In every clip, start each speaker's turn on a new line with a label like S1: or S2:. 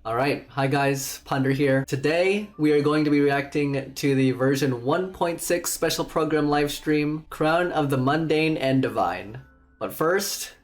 S1: Alright, hi guys, Ponder here. Today, we are going to be reacting to the version 1.6 special program livestream, Crown of the Mundane and Divine. But first,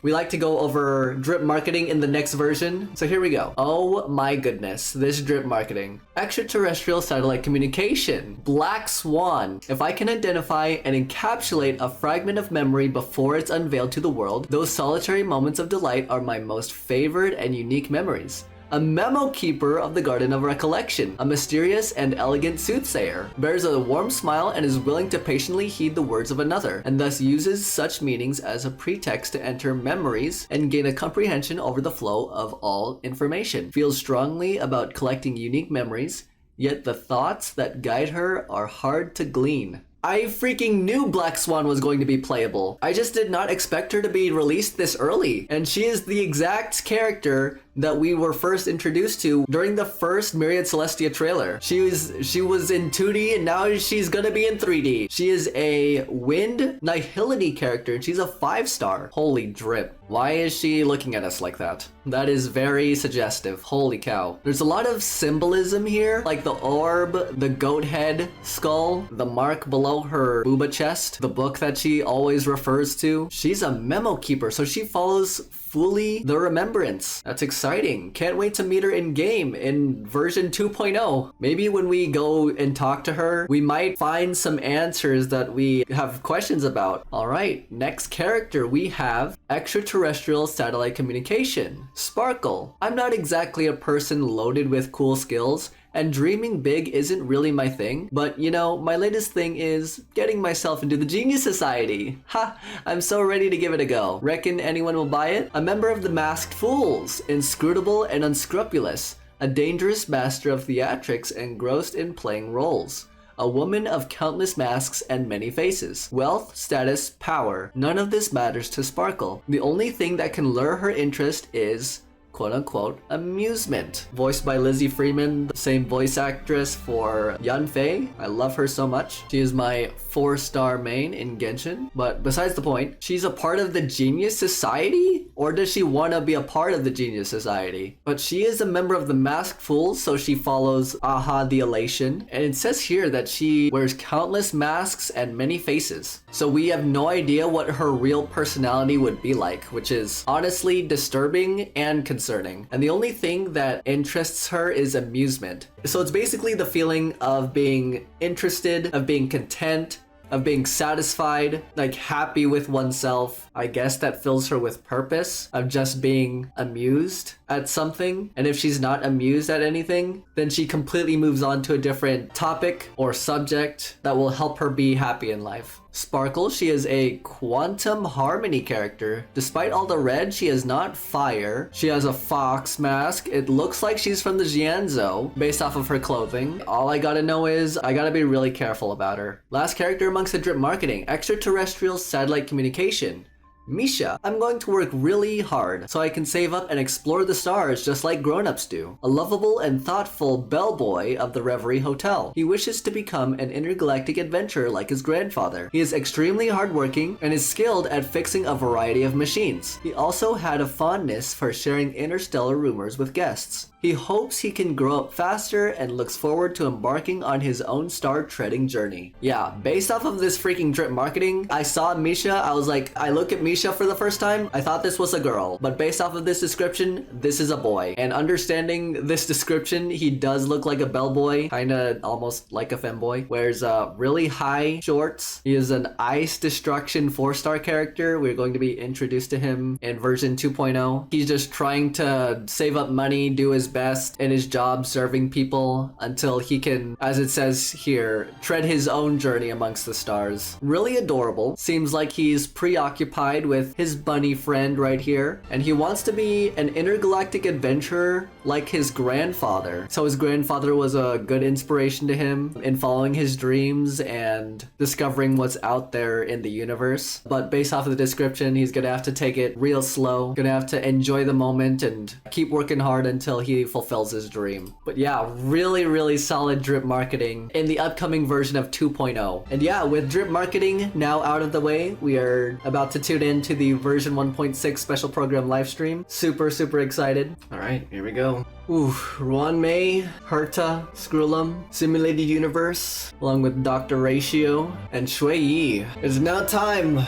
S1: we like to go over drip marketing in the next version, so here we go. Oh my goodness, this drip marketing. Extraterrestrial satellite communication, Black Swan. If I can identify and encapsulate a fragment of memory before it's unveiled to the world, those solitary moments of delight are my most favored and unique memories. A memo keeper of the Garden of Recollection, a mysterious and elegant soothsayer, bears a warm smile and is willing to patiently heed the words of another, and thus uses such meanings as a pretext to enter memories and gain a comprehension over the flow of all information. Feels strongly about collecting unique memories, yet the thoughts that guide her are hard to glean. I freaking knew Black Swan was going to be playable. I just did not expect her to be released this early. And she is the exact character that we were first introduced to during the first Myriad Celestia trailer. She was in 2D and now she's gonna be in 3D. She is a Wind Nihility character and she's a 5-star. Holy drip. Why is she looking at us like that? That is very suggestive. Holy cow. There's a lot of symbolism here, like the orb, the goat head skull, the mark below her booba chest, the book that she always refers to. She's a memo keeper, so she follows fully the remembrance. That's exciting. Can't wait to meet her in game in version 2.0. Maybe when we go and talk to her, we might find some answers that we have questions about. All right, next character we have extraterrestrial satellite communication, Sparkle. I'm not exactly a person loaded with cool skills, and dreaming big isn't really my thing, but you know, my latest thing is getting myself into the Genius Society. Ha! I'm so ready to give it a go. Reckon anyone will buy it? A member of the Masked Fools, inscrutable and unscrupulous, a dangerous master of theatrics engrossed in playing roles. A woman of countless masks and many faces. Wealth, status, power. None of this matters to Sparkle. The only thing that can lure her interest is quote-unquote amusement. Voiced by Lizzie Freeman, the same voice actress for Yanfei. I love her so much. She is my 4-star main in Genshin. But besides the point, she's a part of the Genius Society? Or does she want to be a part of the Genius Society? But she is a member of the Masked Fools, so she follows Aha the Elation. And it says here that she wears countless masks and many faces. So we have no idea what her real personality would be like, which is honestly disturbing and concerning. And the only thing that interests her is amusement. So it's basically the feeling of being interested, of being content, of being satisfied, like happy with oneself. I guess that fills her with purpose, of just being amused at something. And if she's not amused at anything, then she completely moves on to a different topic or subject that will help her be happy in life. Sparkle, she is a quantum harmony character. Despite all the red, she is not fire. She has a fox mask. It looks like she's from the Jianzhou, based off of her clothing. All I gotta know is, I gotta be really careful about her. Last character amongst the drip marketing, extraterrestrial satellite communication, Misha. I'm going to work really hard so I can save up and explore the stars just like grown-ups do. A lovable and thoughtful bellboy of the Reverie Hotel. He wishes to become an intergalactic adventurer like his grandfather. He is extremely hardworking and is skilled at fixing a variety of machines. He also had a fondness for sharing interstellar rumors with guests. He hopes he can grow up faster and looks forward to embarking on his own star-treading journey. Yeah, based off of this freaking drip marketing, I saw Misha, I was like, I look at Misha for the first time, I thought this was a girl. But based off of this description, this is a boy. And understanding this description, he does look like a bellboy, kinda almost like a femboy. Wears really high shorts. He is an Ice Destruction 4-star character. We're going to be introduced to him in version 2.0. He's just trying to save up money, do his best in his job serving people until he can, as it says here, tread his own journey amongst the stars. Really adorable. Seems like he's preoccupied with his bunny friend right here, and he wants to be an intergalactic adventurer like his grandfather. So his grandfather was a good inspiration to him in following his dreams and discovering what's out there in the universe. But based off of the description, he's gonna have to take it real slow, gonna have to enjoy the moment and keep working hard until he fulfills his dream. But yeah, really solid drip marketing in the upcoming version of 2.0. And yeah, with drip marketing now out of the way, we are about to tune into the version 1.6 special program live stream. Super excited. Alright, here we go. Ooh, Ruan Mei, Herta, Screwlum, Simulated Universe, along with Dr. Ratio, and Xueyi. It's now time!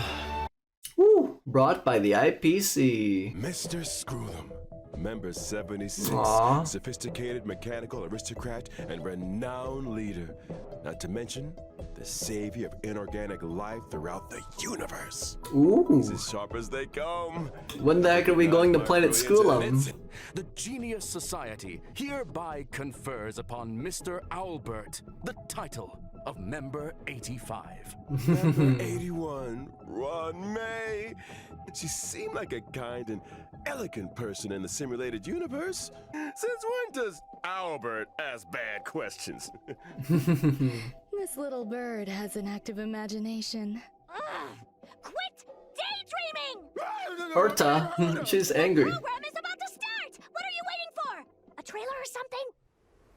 S1: Woo! Brought by the IPC.
S2: Mr. Screwlum, member 76,
S1: Aww.
S2: sophisticated mechanical aristocrat and renowned leader. Not to mention, the savior of inorganic life throughout the universe.
S1: Ooh.
S2: He's as sharp as they come.
S1: When the heck are we going to Planet Screwlum?
S3: The Genius Society hereby confers upon Mr. Owlbert the title of Member 85.
S2: Member 81, Ruan Mei. She seemed like a kind and elegant person in the simulated universe. Since when does Albert ask bad questions?
S4: This little bird has an active imagination.
S5: Quit daydreaming!
S1: Herta, she's angry.
S5: Program is about to start! What are you waiting for? A trailer or something?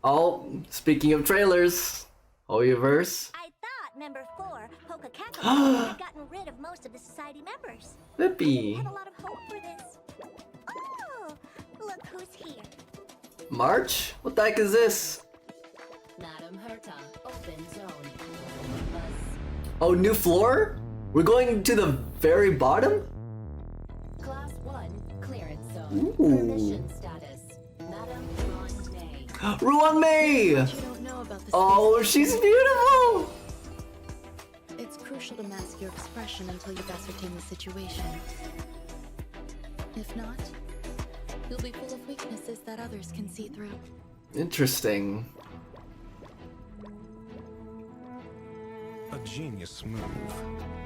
S1: Oh, speaking of trailers, Hoyoverse.
S5: I thought Member 4, Pokacaco, had gotten rid of most of the society members.
S1: Lippy.
S5: I had a lot of hope for this. Oh, look who's here.
S1: March? What the heck is this?
S6: Madam Herta, open zone.
S1: Oh, new floor? We're going to the very bottom?
S6: Class 1, clearance zone.
S1: Ooh.
S6: Permission status. Madam Ruan Mei.
S1: Ruan Mei!
S4: You don't know about the
S1: Oh, she's beautiful!
S4: It's crucial to mask your expression until you've ascertained the situation. If not, you'll be full of weaknesses that others can see through.
S1: Interesting.
S7: A genius move.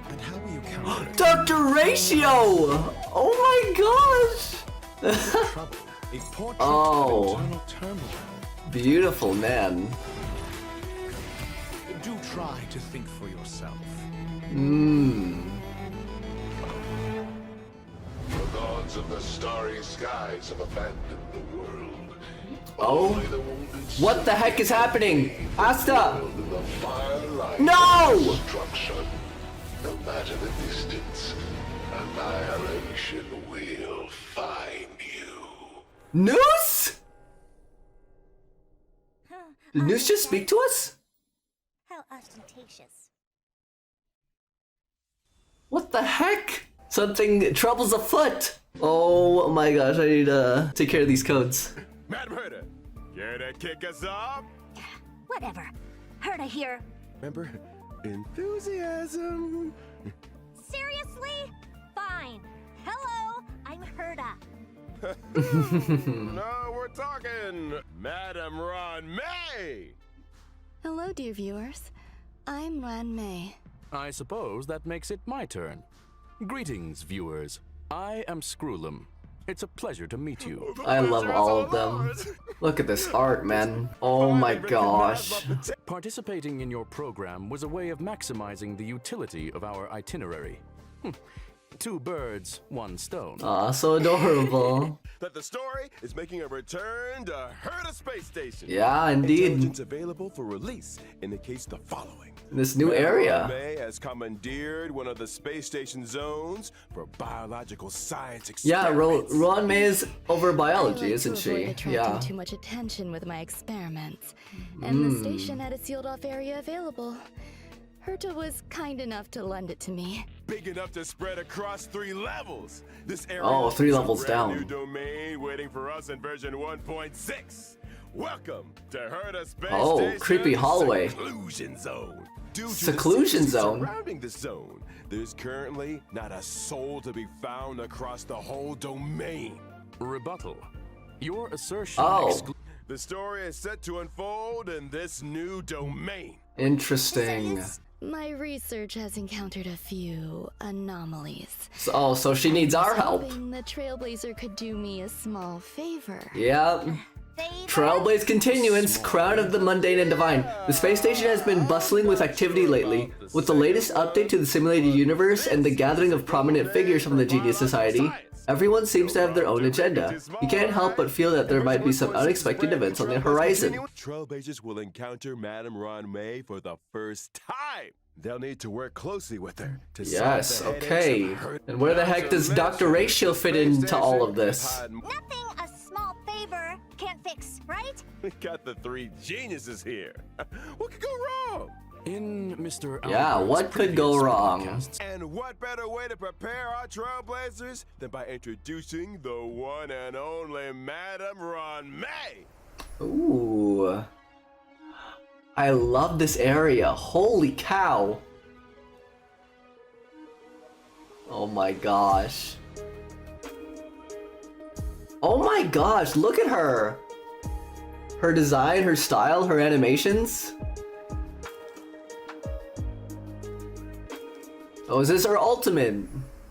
S7: And how will you counter it?
S1: Dr. Ratio! Oh my gosh!
S7: Trouble. A portrait
S1: Oh.
S7: of internal turmoil.
S1: Beautiful man.
S7: Do try to think for yourself.
S1: Mmm.
S8: The gods of the starry skies have abandoned the world.
S1: Oh?
S8: Only the wounded
S1: What the heck is happening? Asta!
S8: soul in the firelight
S1: No!
S8: of destruction. No matter the distance, annihilation will find you.
S1: Noose? Did Noose just speak to us?
S5: How ostentatious.
S1: What the heck? Something trouble's afoot. Oh my gosh, I need to take care of these codes.
S2: Madam Herta, care to kick us off?
S5: Whatever. Herta here.
S2: Remember, enthusiasm.
S5: Seriously? Fine. Hello, I'm Herta.
S2: No, we're talking Madam Ruan Mei.
S4: Hello, dear viewers. I'm Ruan Mei.
S3: I suppose that makes it my turn. Greetings, viewers. I am Screwlum. It's a pleasure to meet you.
S1: I love all of them. Look at this art, man. Oh my gosh.
S3: Participating in your program was a way of maximizing the utility of our itinerary. 2 birds, 1 stone.
S1: Aw, so adorable.
S2: That the story is making a return to Herta Space Station.
S1: Yeah, indeed.
S2: Intelligence available for release indicates the following.
S1: This new
S2: Madam
S1: area.
S2: May has commandeered one of the space station zones for biological science
S1: Yeah,
S2: experiments.
S1: Ruan Mei is over biology,
S4: I like
S1: isn't
S4: to
S1: she?
S4: avoid attracting
S1: Yeah.
S4: too much attention with my experiments, and the station had a sealed-off area available. Herta was kind enough to lend it to me.
S2: Big enough to spread across 3 levels. This area
S1: Oh, 3
S2: is a
S1: levels
S2: brand
S1: down.
S2: New domain waiting for us in version 1.6. Welcome to Herta Space
S1: Oh,
S2: Station
S1: creepy hallway.
S2: Seclusion zone. Due to
S1: Seclusion
S2: the secrecy
S1: zone?
S2: surrounding the zone, there's currently not a soul to be found across the whole domain.
S3: Rebuttal. Your assertion
S1: Oh.
S2: The story is set to unfold in this new domain.
S1: Interesting.
S4: My research has encountered a few anomalies.
S1: So she needs our help.
S4: Hoping the Trailblazer could do me a small favor.
S1: Yeah. Trailblaze Continuance, Crown of the Mundane and Divine. The space station has been bustling with activity lately. With the latest update to the simulated universe and the gathering of prominent figures from the Genius Society, everyone seems to have their own agenda. You can't help but feel that there might be some unexpected events on the horizon.
S2: Trailblazers will encounter Madame Ruan Mei for the first time. They'll need to work closely with her to
S1: Yes,
S2: solve the
S1: okay.
S2: headaches of her-
S1: And where the heck does Dr. Ratio fit into all of this?
S5: Nothing a small favor can't fix, right?
S2: We got the three geniuses here. What could go wrong?
S3: In Mr.
S1: Yeah,
S3: Albert's
S1: what could go
S3: previous
S1: wrong?
S3: podcasts,
S2: And what better way to prepare our Trailblazers than by introducing the one and only Madame Ruan Mei?
S1: Ooh. I love this area. Holy cow. Oh my gosh. Oh my gosh, look at her. Her design, her style, her animations. Oh, is this her ultimate?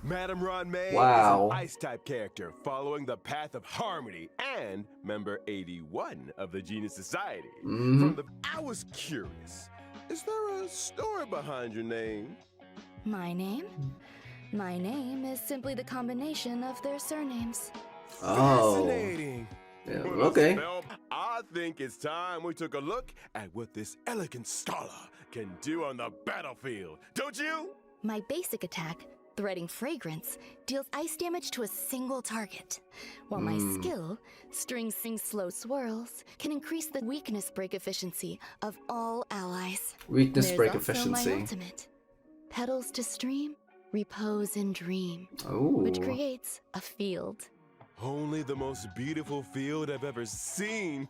S2: Madame Ruan Mei
S1: Wow.
S2: is an Ice-type character following the path of harmony and member 81 of the Genius Society. I was curious, is there a story behind your name?
S4: My name? My name is simply the combination of their surnames.
S1: Oh.
S2: Fascinating.
S1: Yeah,
S2: Well,
S1: okay.
S2: Spell, I think it's time we took a look at what this elegant scholar can do on the battlefield, don't you?
S4: My basic attack, Threading Fragrance, deals ice damage to a single target, while my skill, String Sing Slow Swirls, can increase the weakness break efficiency of all allies.
S1: Weakness
S4: There's
S1: break
S4: also my
S1: efficiency.
S4: ultimate, Petals to Stream, Repose and Dream,
S1: Ooh.
S4: which creates a field.
S2: Only the most beautiful field I've ever seen.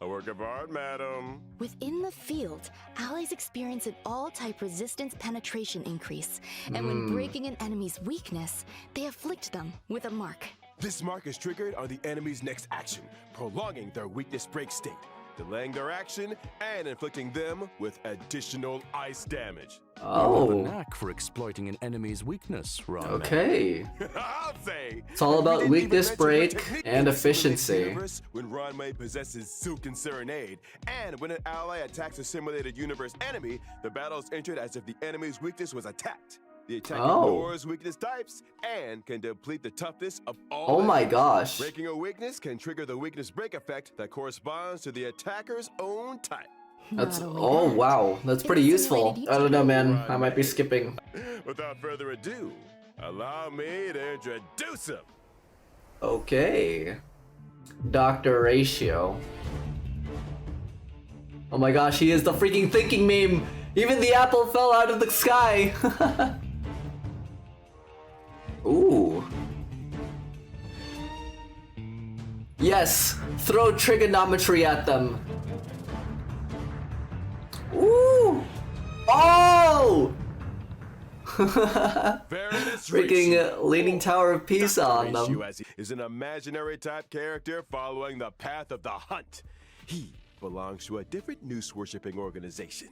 S2: A work of art, madam.
S4: Within the field, allies experience an all-type resistance penetration increase, and when breaking an enemy's weakness, they afflict them with a mark.
S2: This mark is triggered on the enemy's next action, prolonging their weakness break state, delaying their action, and inflicting them with additional ice damage.
S3: you have a
S1: Oh.
S3: knack for exploiting an enemy's weakness, Ruan Mei.
S1: Okay.
S2: I'll say.
S1: It's all about
S2: we didn't even
S1: weakness
S2: mention her
S1: break
S2: technique
S1: and
S2: in the
S1: efficiency.
S2: simulated universe when Ruan Mei possesses Silken Serenade, and when an ally attacks a simulated universe enemy, the battle is entered as if the enemy's weakness was attacked. The attack
S1: Oh.
S2: ignores weakness types and can deplete the toughness of all.
S1: Oh my
S2: enemies.
S1: gosh.
S2: Breaking a weakness can trigger the weakness break effect that corresponds to the attacker's own type.
S1: That's
S4: Not only
S1: oh
S4: that,
S1: wow, that's pretty
S4: it's
S1: useful.
S4: simulated
S1: I don't know, man.
S2: Ruan
S1: I might be
S2: Mei.
S1: skipping.
S2: Without further ado, allow me to introduce him.
S1: Okay. Dr. Ratio. Oh my gosh, he is the freaking thinking meme. Even the apple fell out of the sky. Ooh. Yes, throw trigonometry at them. Ooh. Oh!
S2: Baroness
S1: Freaking
S2: Ratio.
S1: Leaning Tower of Pisa
S2: Dr.
S1: on
S2: Ratio,
S1: them.
S2: as he is an imaginary type character following the path of the hunt. He belongs to a different noose worshipping organization,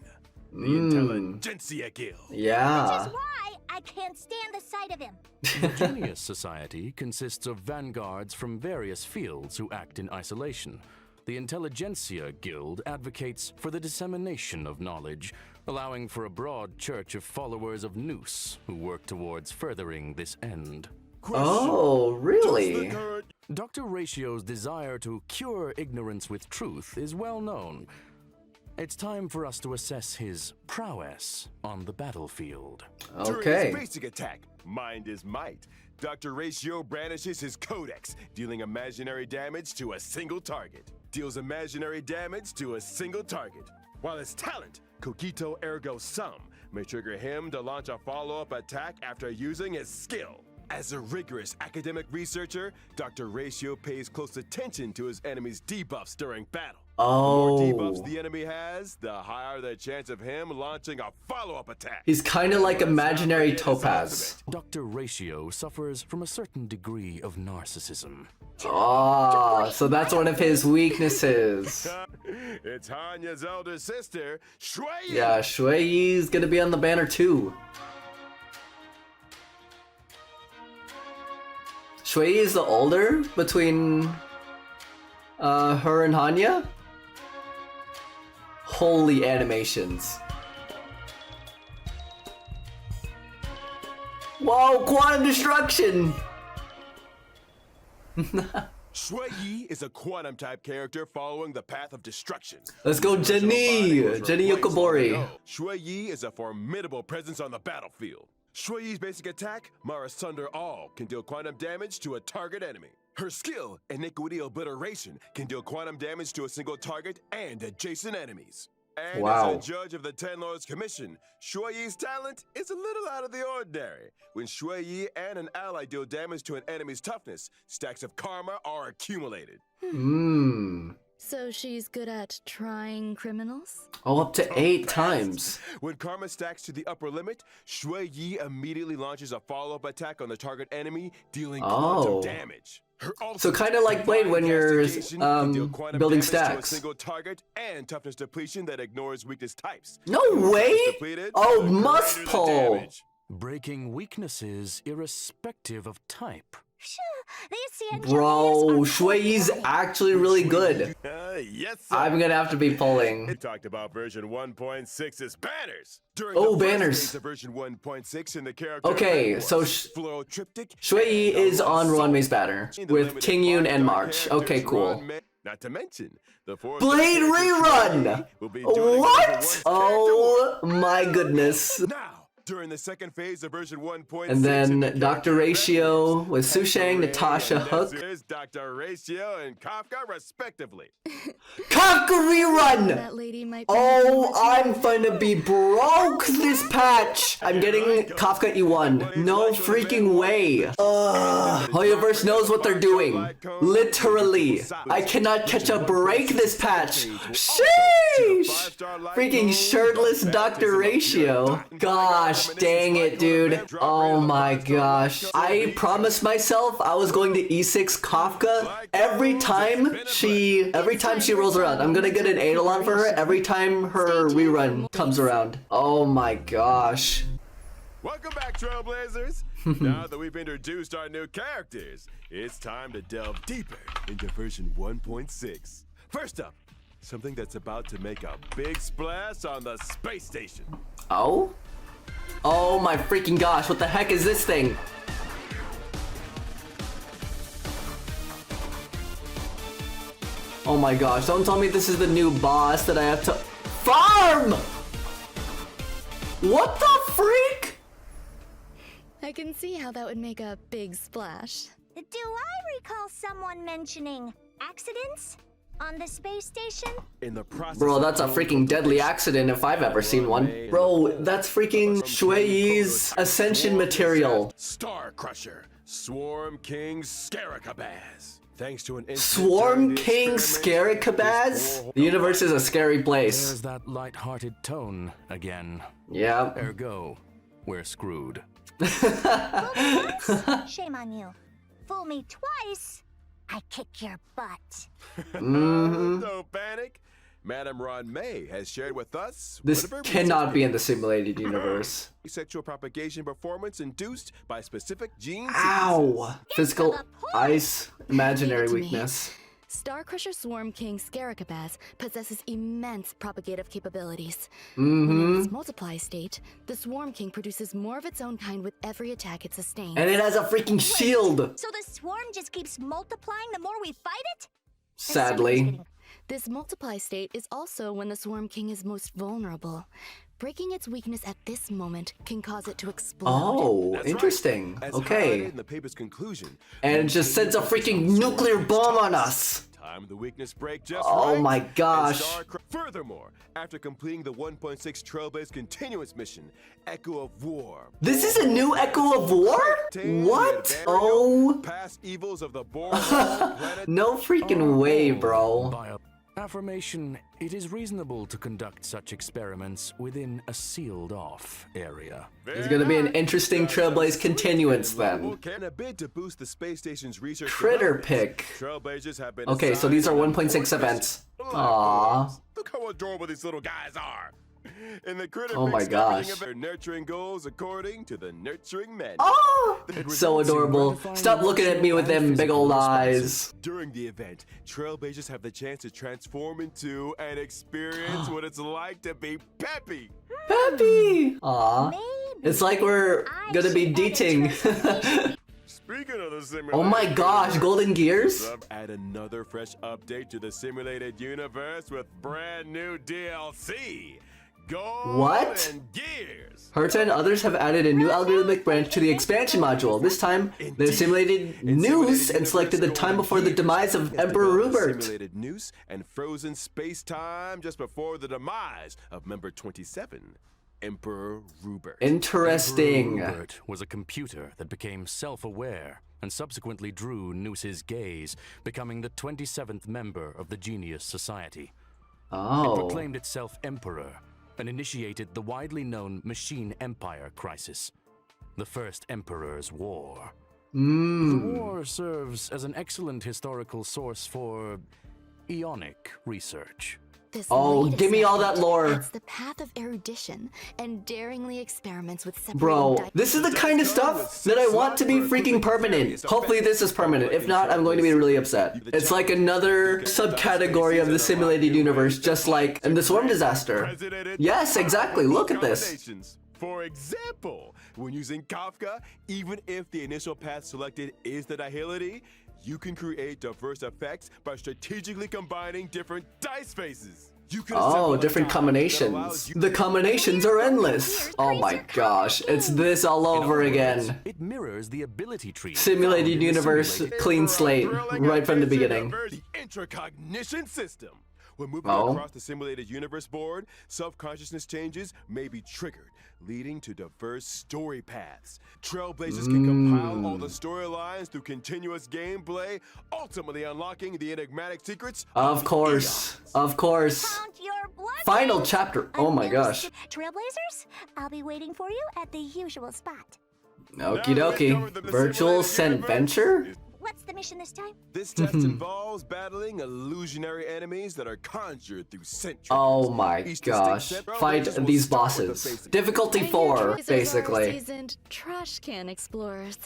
S2: the Intelligentsia Guild.
S1: Yeah.
S5: Why I can't stand the sight of him.
S3: The Genius Society consists of vanguards from various fields who act in isolation. The Intelligentsia Guild advocates for the dissemination of knowledge, allowing for a broad church of followers of Noose who work towards furthering this end.
S1: Oh, really?
S3: Dr. Ratio's desire to cure ignorance with truth is well known. It's time for us to assess his prowess on the battlefield.
S2: During
S1: Okay.
S2: his basic attack, Mind is Might, Dr. Ratio brandishes his Codex, dealing imaginary damage to a single target. Deals imaginary damage to a single target. While his talent, Cogito Ergo Sum, may trigger him to launch a follow-up attack after using his skill. As a rigorous academic researcher, Dr. Ratio pays close attention to his enemy's debuffs during battle. The more debuffs
S1: Oh.
S2: the enemy has, the higher the chance of him launching a follow-up attack.
S1: He's kind of like
S2: Let's not
S1: imaginary
S2: forget his
S1: Topaz.
S2: ultimate.
S3: Dr. Ratio suffers from a certain degree of narcissism.
S1: Oh, so that's one of his weaknesses.
S2: It's Hanya's elder sister, Xueyi.
S1: Yeah, Xueyi's gonna be on the banner too. Xueyi is the older between Her and Hanya? Holy animations. Whoa, quantum destruction!
S2: Xueyi is a quantum type character following the path of destruction.
S1: Let's go, Jenny! Jenny Yokobori.
S2: Xueyi is a formidable presence on the battlefield. Xueyi's basic attack, Mara Sunder All, can deal quantum damage to a target enemy. Her skill, Iniquity Obliteration, can deal quantum damage to a single target and adjacent enemies. And
S1: wow.
S2: as a judge of the Ten Lords Commission, Xueyi's talent is a little out of the ordinary. When Xueyi and an ally deal damage to an enemy's toughness, stacks of karma are accumulated.
S4: So she's good at trying criminals?
S1: Oh, up to 8 times.
S2: When karma stacks to the upper limit, Xueyi immediately launches a follow-up attack on the target enemy, dealing quantum damage.
S1: So kind of like Blade when you're building stacks.
S2: To a single target and toughness depletion that ignores weakness types.
S1: No way! Oh, must pull!
S3: Breaking weaknesses irrespective of type.
S1: Bro, Xueyi's actually really good.
S2: Yes, sir.
S1: I'm gonna have to be pulling.
S2: It talked about version 1.6's banners.
S1: Oh, banners.
S2: Version 1.6 in the character.
S1: Okay, so Xueyi is on Ruan Mei's banner with King Yun and March. Okay, cool.
S2: Not to mention the
S1: Blade rerun. What? Oh my goodness.
S2: Now, during the second phase of version 1.6,
S1: and then Dr. Ratio with Sushang, Natasha, Hook.
S2: Dr. Ratio and Kafka, respectively.
S1: Kafka rerun!
S4: That lady might be
S1: I'm gonna be broke this patch! I'm getting Kafka E1. No freaking way. Hoyoverse knows what they're doing. Literally. I cannot catch a break this patch. Sheesh! Freaking shirtless Dr. Ratio. Gosh dang it, dude. Oh my gosh. I promised myself I was going to E6 Kafka every time she rolls around. I'm gonna get an Eidolon for her every time her rerun comes around. Oh my gosh.
S2: Welcome back, Trailblazers. Now that we've introduced our new characters, it's time to delve deeper into version 1.6. First up, something that's about to make a big splash on the space station.
S1: Oh? Oh my freaking gosh, what the heck is this thing? Oh my gosh, don't tell me this is the new boss that I have to farm! What the freak?
S4: I can see how that would make a big splash.
S5: Do I recall someone mentioning accidents on the space station?
S2: In the process,
S1: bro, that's a freaking deadly accident if I've ever seen one. Bro, that's freaking Xueyi's ascension material.
S2: Star Crusher, Swarm King Scaricabaz. Thanks to an
S1: Swarm King Scaricabaz? The universe is a scary place.
S3: There's that light-hearted tone again.
S1: Yeah.
S3: Ergo, we're screwed.
S5: Shame on you. Fool me twice, I kick your butt.
S2: No panic. Madam Ruan Mei has shared with us.
S1: This cannot be in the simulated universe.
S2: Sexual propagation performance induced by specific genes.
S1: Ow! Physical ice, imaginary weakness.
S4: Starcrusher Swarm King Scaricabaz possesses immense propagative capabilities.
S1: Mm-hmm.
S4: When in its multiply state, the Swarm King produces more of its own kind with every attack it sustains.
S1: And it has a freaking shield!
S5: So the swarm just keeps multiplying the more we fight it?
S1: Sadly.
S4: This multiply state is also when the Swarm King is most vulnerable. Breaking its weakness at this moment can cause it to explode.
S1: Oh,
S2: That's
S1: interesting.
S2: right. As
S1: Okay.
S2: in the paper's conclusion,
S1: And it just sends a freaking nuclear bomb on us.
S2: Time the weakness break just
S1: Oh
S2: right.
S1: my gosh.
S2: Furthermore, after completing the 1.6 Trailblaze Continuance mission, Echo of War.
S1: This is a new Echo of War? What? Oh.
S2: Past evils of the Boar.
S1: No freaking way, bro.
S3: By affirmation, it is reasonable to conduct such experiments within a sealed-off area.
S1: It's gonna be an interesting Trailblaze Continuance then.
S2: Can a bid to boost the space station's research.
S1: Critter pick.
S2: Trailblazers have been
S1: Okay, so these are 1.6 events. Aww.
S2: Look how adorable these little guys are. In the critter
S1: Oh my gosh.
S2: their nurturing goals according to the nurturing manual.
S1: Oh, so adorable. Stop looking at me with them big old eyes.
S2: During the event, Trailblazers have the chance to transform into and experience what it's like to be Peppy.
S1: Peppy! Aw. It's like we're gonna be dating.
S2: Speaking of the simulated
S1: Oh my gosh, golden gears?
S2: add another fresh update to the simulated universe with brand new DLC. Gold
S1: What?
S2: and Gears.
S1: Herta and others have added a new algorithmic branch to the expansion module. This time, they simulated Noose and selected the time before the demise of Emperor Rupert.
S2: Simulated Noose and frozen space-time just before the demise of member 27, Emperor Rupert.
S1: Interesting.
S3: Rupert was a computer that became self-aware and subsequently drew Noose's gaze, becoming the 27th member of the Genius Society. It
S1: Oh.
S3: proclaimed itself Emperor and initiated the widely known Machine Empire crisis, the First Emperor's War. The war serves as an excellent historical source for Ionic research.
S4: This
S1: Oh,
S4: latest
S1: give me all that
S4: effort
S1: lore.
S4: adds the path of erudition and daringly experiments with separating
S1: Bro, this is the kind of stuff that I want to be freaking permanent. Hopefully this is permanent. If not, I'm going to be really upset. It's like another subcategory of the simulated universe, just like in the Swarm disaster. Yes, exactly. Look at this.
S2: For example, when using Kafka, even if the initial path selected is the nihility, you can create diverse effects by strategically combining different dice faces. You can assemble
S1: Oh,
S2: a
S1: different
S2: die that
S1: combinations.
S2: allows you
S1: The combinations are endless. Oh my gosh, it's this all over again.
S3: It mirrors the ability tree.
S1: Simulated
S3: found in the
S1: universe,
S3: simulated-
S1: clean slate, right from the beginning.
S2: The intracognition system. When moving
S1: Oh.
S2: across the simulated universe board, self-consciousness changes may be triggered, leading to diverse story paths. Trailblazers can compile all the storylines through continuous gameplay, ultimately unlocking the enigmatic secrets
S1: Of course, of course.
S5: Count your blessings.
S1: Final chapter. Oh my gosh.
S5: Trailblazers, I'll be waiting for you at the usual spot.
S1: Okie dokie. Virtual Adventure?
S5: What's the mission this time?
S2: This test involves battling illusionary enemies that are conjured through centuries.
S1: Oh my
S2: Each distinct
S1: gosh.
S2: set of
S1: Fight
S2: Trailblazers will
S1: these
S2: start with the
S1: bosses.
S2: basic-
S1: Difficulty 4,
S4: Trailblazers are
S1: basically.
S4: seasoned trash can explorers.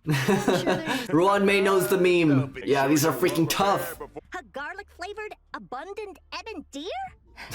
S4: I'm sure there's
S1: Ruan Mei knows the meme. Yeah, these are freaking tough.
S5: A garlic-flavored, abundant ebon deer?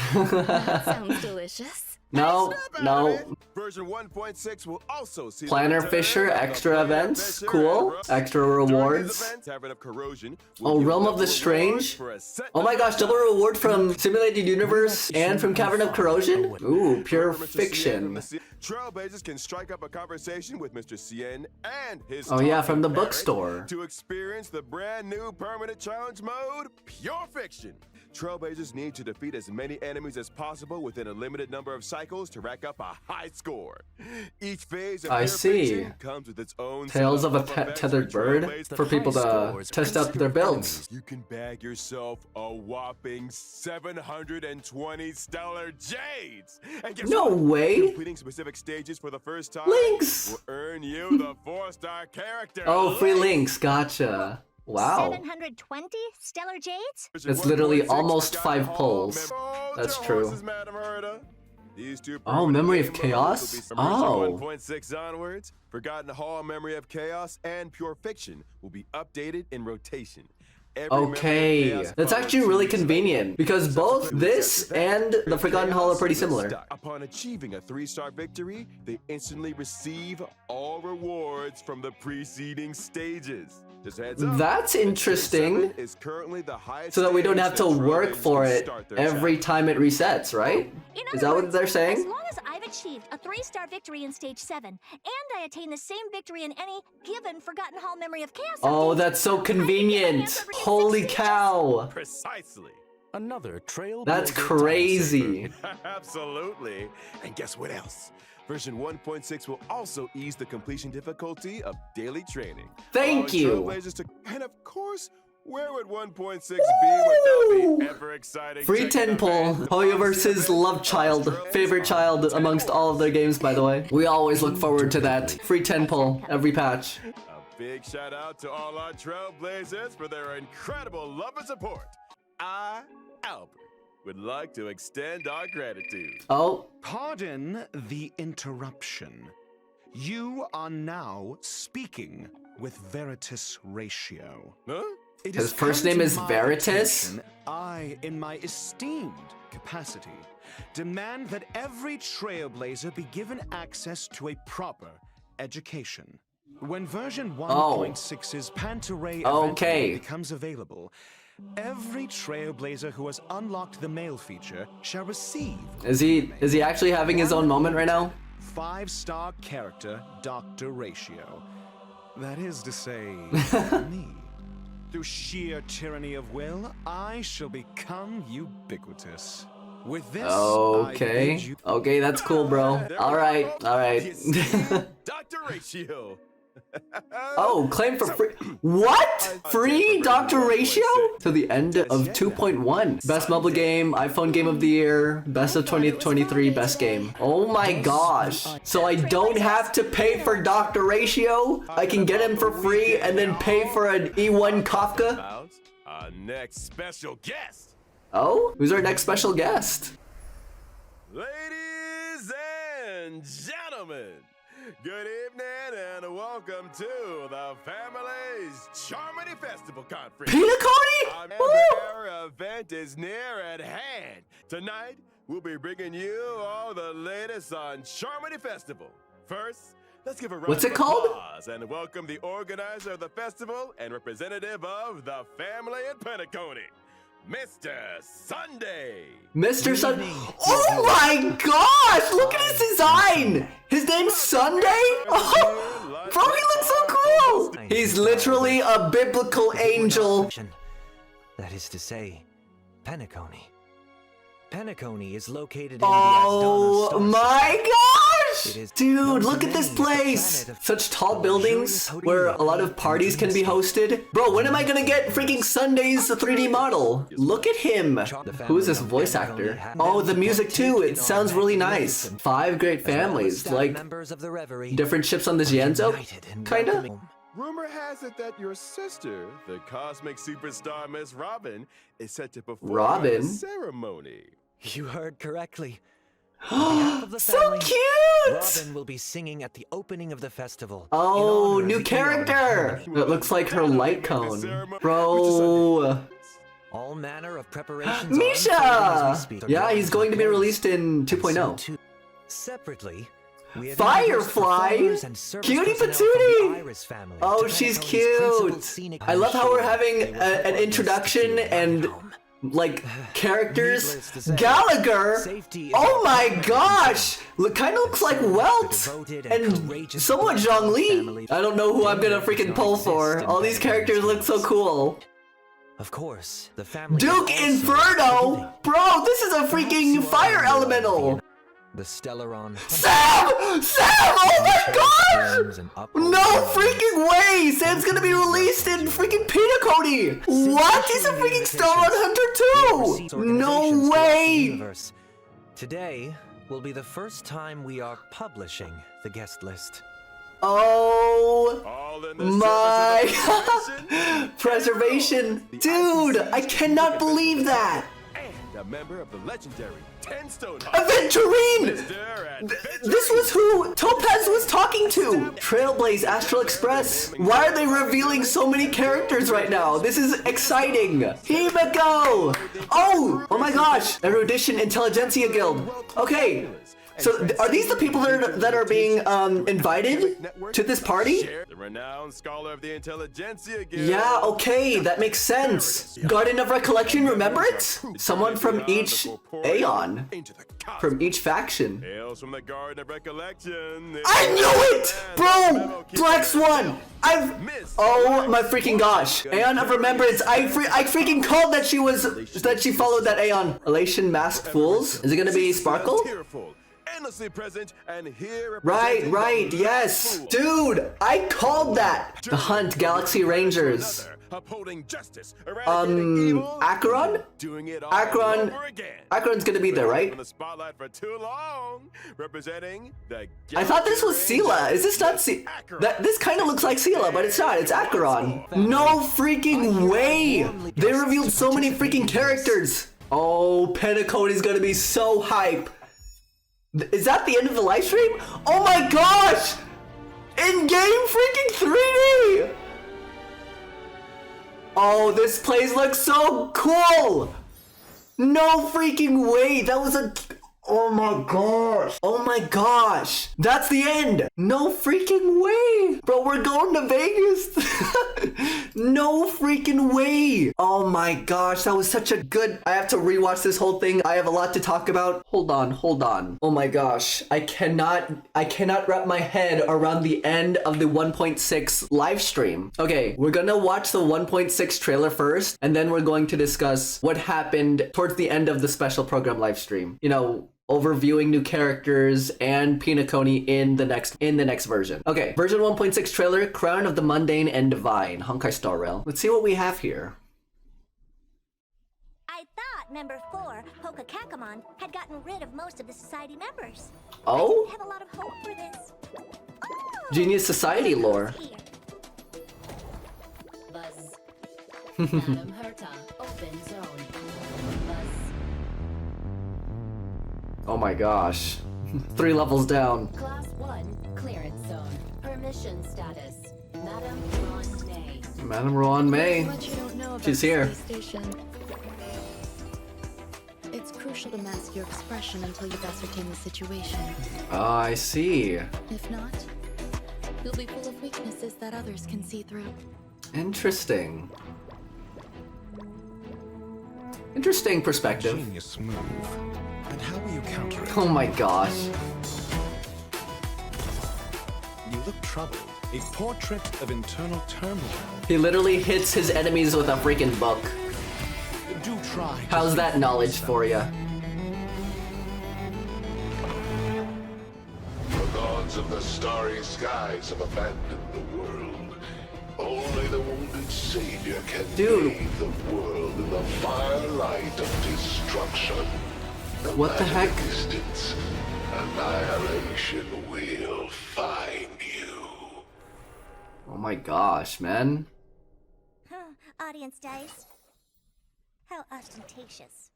S4: that sounds delicious.
S1: No, no.
S2: Version 1.6 will also see the
S1: Planner
S2: return
S1: Fisher,
S2: of the
S1: extra
S2: Planner
S1: events.
S2: Fisher
S1: Cool.
S2: and Russ.
S1: Extra
S2: During these
S1: rewards.
S2: events, Tavern of Corrosion will
S1: Oh,
S2: give
S1: Realm of
S2: double
S1: the
S2: rewards
S1: Strange?
S2: for a set
S1: Oh my
S2: number
S1: gosh,
S2: of
S1: double
S2: times.
S1: reward from Simulated Universe and from Cavern of Corrosion? Ooh, pure
S2: Remember Mr. Cien from
S1: fiction.
S2: the Cien- Trailblazers can strike up a conversation with Mr. Cien and his
S1: Oh yeah,
S2: talking
S1: from the
S2: parrot
S1: bookstore.
S2: to experience the brand new permanent challenge mode, Pure Fiction. Trailblazers need to defeat as many enemies as possible within a limited number of cycles to rack up a high score. Each phase of
S1: I
S2: Pure
S1: see.
S2: Fiction comes with its own
S1: Tales
S2: set
S1: of a
S2: effects
S1: tethered
S2: for
S1: bird
S2: Trailblazers.
S1: for people to test out their builds.
S2: You can bag yourself a whopping 720 stellar jades. And guess
S1: No
S2: what?
S1: way.
S2: Completing specific stages for the first time
S1: Links.
S2: will earn you the 4-star character.
S1: Oh, free links. Gotcha. Wow.
S5: 720 stellar jades?
S1: It's literally almost 5 pulls. That's true.
S2: These two
S1: Oh, Memory of Chaos? Oh.
S2: 1.6 onwards, Forgotten Hall, Memory of Chaos, and Pure Fiction will be updated in rotation. Every Memory of
S1: Okay,
S2: Chaos
S1: that's
S2: follows
S1: actually really
S2: two
S1: convenient because both this and the Forgotten Hall are pretty similar.
S2: Upon achieving a 3-star victory, they instantly receive all rewards from the preceding stages. Just a heads up,
S1: That's
S2: Stage
S1: interesting.
S2: 7 is currently the highest
S1: So that we don't
S2: stage
S1: have to
S2: that
S1: work
S2: Trailblazers
S1: for
S2: can
S1: it
S2: start their
S1: every
S2: challenge.
S1: time it resets, right?
S5: In
S1: Is
S5: other
S1: that what
S5: words,
S1: they're
S5: As
S1: saying?
S5: long as I've achieved a 3-star victory in stage 7, and I attain the same victory in any given Forgotten Hall Memory of Chaos.
S1: Oh,
S5: update,
S1: that's so
S5: I can get my
S1: convenient.
S5: hands over 6
S1: Holy
S5: stages.
S1: cow.
S2: Precisely.
S3: Another Trailblazer
S1: That's
S3: time
S1: crazy.
S3: saver.
S2: Absolutely. And guess what else? Version 1.6 will also ease the completion difficulty of daily training.
S1: Thank
S2: allowing
S1: you.
S2: Trailblazers to, and of course, where would 1.6 be without the ever exciting
S1: Free 10 pull. Hoyoverse's love child. Favorite child amongst all of their games, by the way. We always look forward to that. Free 10 pull every patch.
S2: A big shout out to all our Trailblazers for their incredible love and support. I, Albert, would like to extend our gratitude.
S1: Oh,
S7: Pardon the interruption. You are now speaking with Veritas Ratio.
S2: Huh?
S7: It
S1: His
S7: has
S1: first
S7: come
S1: name
S7: to
S1: is
S7: my
S1: Veritas?
S7: attention, I, in my esteemed capacity, demand that every Trailblazer be given access to a proper education. When version 1.6's Pantaray
S1: Okay.
S7: event becomes available, every Trailblazer who has unlocked the mail feature shall receive
S1: is he actually having his own moment right now?
S7: 5-star character Dr. Ratio. That is to say, me. Through sheer tyranny of will, I shall become ubiquitous. With this, I
S1: Okay.
S7: bid you
S1: Okay, that's cool, bro. All right. All right.
S2: Dr. Ratio.
S1: Oh, claim for free. What? Free Dr. Ratio? To the end of 2.1. Best mobile game, iPhone Game of the Year, best of 2023, best game. Oh my gosh. So I don't have to pay for Dr. Ratio? I can get him for free and then pay for an E1 Kafka?
S2: About our next special guest.
S1: Oh? Who's our next special guest?
S2: Ladies and gentlemen, good evening and welcome to the Family's Charmony Festival Conference.
S1: Penacony?
S2: Our event is near at hand. Tonight, we'll be bringing you all the latest on Charmony Festival. First, let's give a round
S1: What's it
S2: of
S1: called?
S2: applause and welcome the organizer of the festival and representative of the family in Penacony, Mr. Sunday.
S1: Mr. Sun. Oh my gosh! Look at his design! His name's Sunday? Oh, bro, he looks so cool! He's literally a biblical angel.
S9: That is to say, Penacony. Penacony is located in
S1: Oh
S9: the Asdana
S1: my gosh!
S9: It is
S1: Dude,
S9: known
S1: look
S9: to
S1: at this
S9: many as the
S1: place!
S9: planet of
S1: Such tall
S9: the
S1: buildings
S9: luxurious
S1: where
S9: hotel
S1: a lot of
S9: and
S1: parties can be
S9: dreamscape.
S1: hosted. Bro, when am I gonna get freaking Sunday's 3D model? Look at him! Who is this voice actor? Oh, the music too, it sounds really nice. 5 great families, like
S9: members of the reverie
S1: different ships on the Jianzhou?
S9: united in
S1: Kinda?
S9: welcoming-
S2: Rumor has it that your sister, the cosmic superstar Miss Robin, is set to perform
S1: Robin?
S2: the ceremony.
S9: You heard correctly. On behalf of the
S1: So
S9: family,
S1: cute!
S9: Robin will be singing at the opening of the festival.
S1: Oh,
S9: in honor of
S1: new
S9: the
S1: character!
S9: Eon.
S1: That looks like her light cone. Bro.
S9: All manner of preparations
S1: Misha!
S9: are unfolding as we speak.
S1: Yeah, he's going to be released in 2.0.
S9: Separately, we have
S1: Firefly?
S9: introduced the followers and service
S1: Cutie
S9: personnel from
S1: patootie!
S9: the Iris family
S1: Oh,
S9: to
S1: she's
S9: Pentacone's principal
S1: cute!
S9: scenic
S1: I love how we're having
S9: They will
S1: an
S9: help us
S1: introduction
S9: secure
S1: and
S9: home.
S1: like characters.
S9: Needless to say,
S1: Gallagher.
S9: safety is
S1: Oh
S9: our
S1: my
S9: primary
S1: gosh! Look, kind of looks like
S9: The
S1: Welt
S9: devoted
S1: and
S9: courageous
S1: somewhat Zhongli.
S9: family
S1: I don't know who I'm gonna
S9: does
S1: freaking
S9: not
S1: pull
S9: exist
S1: for.
S9: in
S1: All these
S9: Pentagon's
S1: characters look so
S9: case.
S1: cool.
S9: Of course, the family
S1: Duke
S9: is also
S1: Inferno!
S9: forgiving.
S1: Bro, this is a freaking fire elemental!
S9: The Stellaron.
S1: Sam! Sam! Oh my gosh!
S9: gosh!
S1: No freaking way! Sam's gonna be released in freaking Penacony! What? He's a freaking Starward Hunter too! No way!
S9: Today will be the first time we are publishing the guest list.
S1: Oh
S2: All in the
S1: my
S2: service of the
S1: preservation! Dude, I cannot believe that!
S2: and a member of the legendary 10-Stone
S1: Aventurine!
S2: Mr.
S1: This was who Topaz was talking to! Trailblaze Astral Express! Why are they revealing so many characters right now? This is exciting! Himiko! Oh! Oh my gosh! Erudition Intelligentsia Guild. Okay, so are these the people that are being invited to this party?
S2: The renowned scholar of the Intelligentsia Guild.
S1: Yeah, okay, that makes sense. Garden of Recollection, remember it? Someone from each Aeon. From each faction.
S2: Hails from the Garden of Recollection.
S1: I knew it! Bro! Black Swan! Oh my freaking gosh. Aeon of Remembrance. I freaking called that she followed that Aeon. Elation Masked Fools? Is it gonna be Sparkle?
S2: Endlessly present and here
S1: Right, yes. Dude, I called that. The Hunt Galaxy Rangers.
S2: Upholding justice, eradicating evil,
S1: Acheron?
S2: doing it all
S1: Acheron.
S2: over again.
S1: Acheron's gonna be there, right?
S2: In the spotlight for too long, representing the
S1: I thought this was Sela. Is this not this kind of looks like Sela, but it's not. It's Acheron. No freaking way! They revealed so many freaking characters. Oh, Penacony's gonna be so hype. Is that the end of the live stream? Oh my gosh! In-game freaking 3D! Oh, this place looks so cool! No freaking way! That was a... Oh my gosh! Oh my gosh! That's the end! No freaking way! Bro, we're going to Vegas! No freaking way! Oh my gosh, that was such a good... I have to rewatch this whole thing. I have a lot to talk about. Hold on. Oh my gosh. I cannot wrap my head around the end of the 1.6 live stream. Okay, we're gonna watch the 1.6 trailer first, and then we're going to discuss what happened towards the end of the special program live stream. You know, overviewing new characters and Penacony in the next version. Okay, version 1.6 trailer, Crown of the Mundane and Divine, Honkai starrail. Let's see what we have here.
S5: I thought member 4, Kakamon, had gotten rid of most of the society members.
S1: Oh?
S5: I didn't have a lot of hope for this. Oh,
S1: Genius Society lore.
S6: Buzz. Madam Herta, open zone. Buzz.
S1: Oh my gosh. 3 levels down.
S6: Class 1, clearance zone. Permission status. Madam Ruan Mei.
S1: Madam Ruan Mei.
S4: Much you don't know about
S1: She's
S4: the
S1: here.
S4: space station. It's crucial to mask your expression until you've ascertained the situation.
S1: Ah, I see.
S4: If not, you'll be full of weaknesses that others can see through.
S1: Interesting. Interesting perspective.
S7: Genius move. And how will you counter it?
S1: Oh my gosh.
S7: You look troubled. A portrait of internal turmoil.
S1: He literally hits his enemies with a freaking book.
S7: Do try.
S1: How's that knowledge for you?
S8: The gods of the starry skies have abandoned the world. Only the wounded savior can
S1: Dude.
S8: bathe the world in the firelight of destruction. No
S1: What the
S8: matter
S1: heck?
S8: Distance, annihilation will find you.
S1: Oh my gosh, man.
S5: Audience dice. How ostentatious.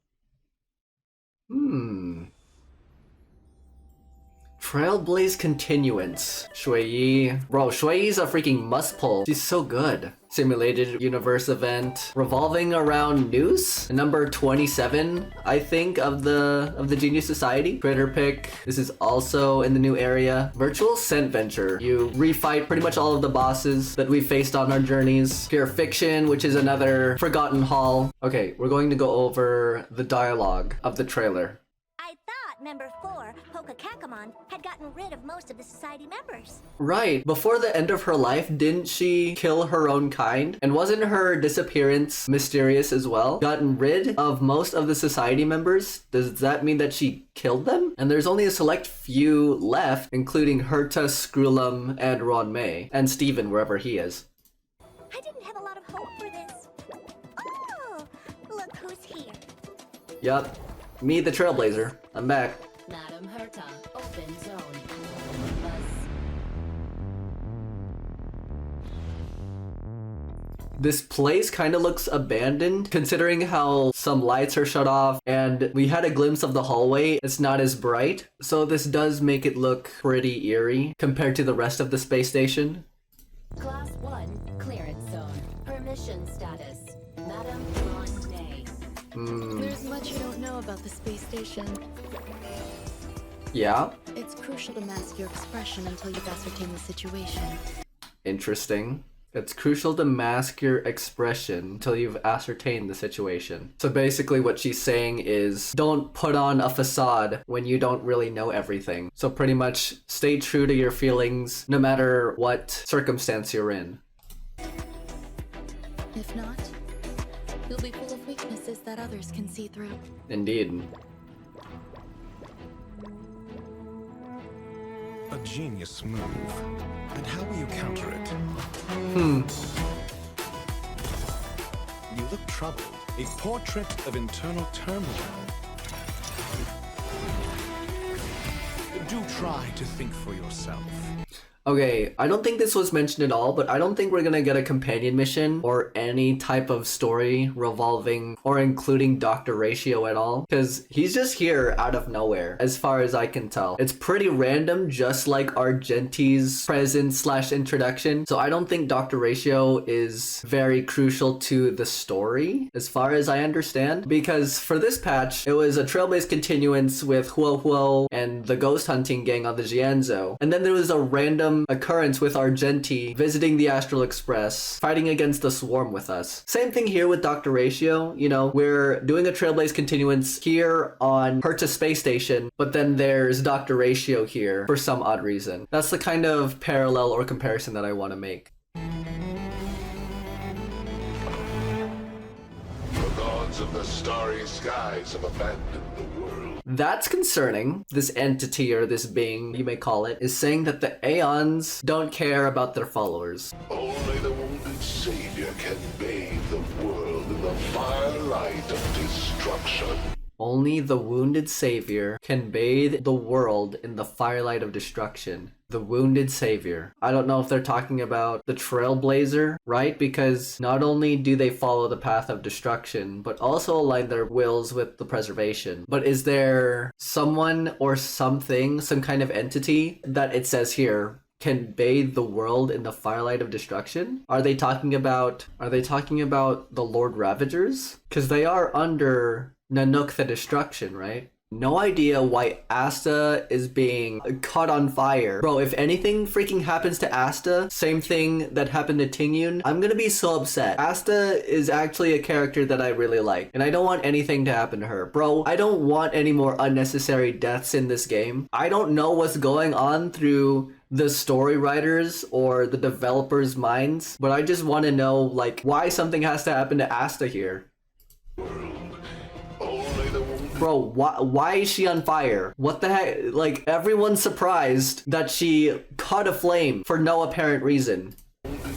S1: Trailblaze Continuance. Xueyi. Bro, Xueyi's a freaking must pull. She's so good. Simulated universe event revolving around news. Number 27, I think, of the Genius Society. Critter pick. This is also in the new area. Virtual Scent Venture. You refight pretty much all of the bosses that we faced on our journeys. Pure Fiction, which is another Forgotten Hall. Okay, we're going to go over the dialogue of the trailer.
S5: I thought member 4, Kakamon, had gotten rid of most of the society members.
S1: Right. Before the end of her life, didn't she kill her own kind? And wasn't her disappearance mysterious as well? Gotten rid of most of the society members? Does that mean that she killed them? And there's only a select few left, including Herta, Scrulum, and Ruan Mei. And Steven, wherever he is.
S5: I didn't have a lot of hope for this. Oh, look who's here.
S1: Yup. Me, the Trailblazer. I'm back.
S6: Madam Herta, open zone. Buzz.
S1: This place kind of looks abandoned, considering how some lights are shut off, and we had a glimpse of the hallway. It's not as bright, so this does make it look pretty eerie compared to the rest of the space station.
S6: Class 1, clearance zone. Permission status. Madam Ruan Mei.
S4: There's much you don't know about the space station.
S1: Yeah,
S4: It's crucial to mask your expression until you've ascertained the situation.
S1: interesting. It's crucial to mask your expression until you've ascertained the situation. So basically what she's saying is don't put on a facade when you don't really know everything. So pretty much stay true to your feelings no matter what circumstance you're in.
S4: If not, you'll be full of weaknesses that others can see through.
S1: Indeed.
S7: A genius move. And how will you counter it?
S1: Hmm.
S7: You look troubled. A portrait of internal turmoil. Do try to think for yourself.
S1: Okay, I don't think this was mentioned at all, but I don't think we're gonna get a companion mission or any type of story revolving or including Dr. Ratio at all, because he's just here out of nowhere, as far as I can tell. It's pretty random, just like Argenti's presence / introduction, so I don't think Dr. Ratio is very crucial to the story, as far as I understand, because for this patch, it was a Trailblaze continuance with Huo and the ghost hunting gang on the Jianzhou, and then there was a random occurrence with Argenti visiting the Astral Express, fighting against the swarm with us. Same thing here with Dr. Ratio. You know, we're doing a Trailblaze continuance here on Herta Space Station, but then there's Dr. Ratio here for some odd reason. That's the kind of parallel or comparison that I want to make.
S8: The gods of the starry skies have abandoned the world.
S1: That's concerning. This entity, or this being, you may call it, is saying that the Aeons don't care about their followers.
S8: Only the wounded savior can bathe the world in the firelight of destruction.
S1: Only the wounded savior can bathe the world in the firelight of destruction. The wounded savior. I don't know if they're talking about the Trailblazer, right? Because not only do they follow the path of destruction, but also align their wills with the preservation. But is there someone or something, some kind of entity that it says here can bathe the world in the firelight of destruction? Are they talking about the Lord Ravagers? Because they are under Nanook the Destruction, right? No idea why Asta is being caught on fire. Bro, if anything freaking happens to Asta, same thing that happened to Tingyun, I'm gonna be so upset. Asta is actually a character that I really like, and I don't want anything to happen to her. Bro, I don't want any more unnecessary deaths in this game. I don't know what's going on through the story writers or the developers' minds, but I just want to know, like, why something has to happen to Asta here. Bro, why is she on fire? What the heck? Like, everyone's surprised that she caught a flame for no apparent reason.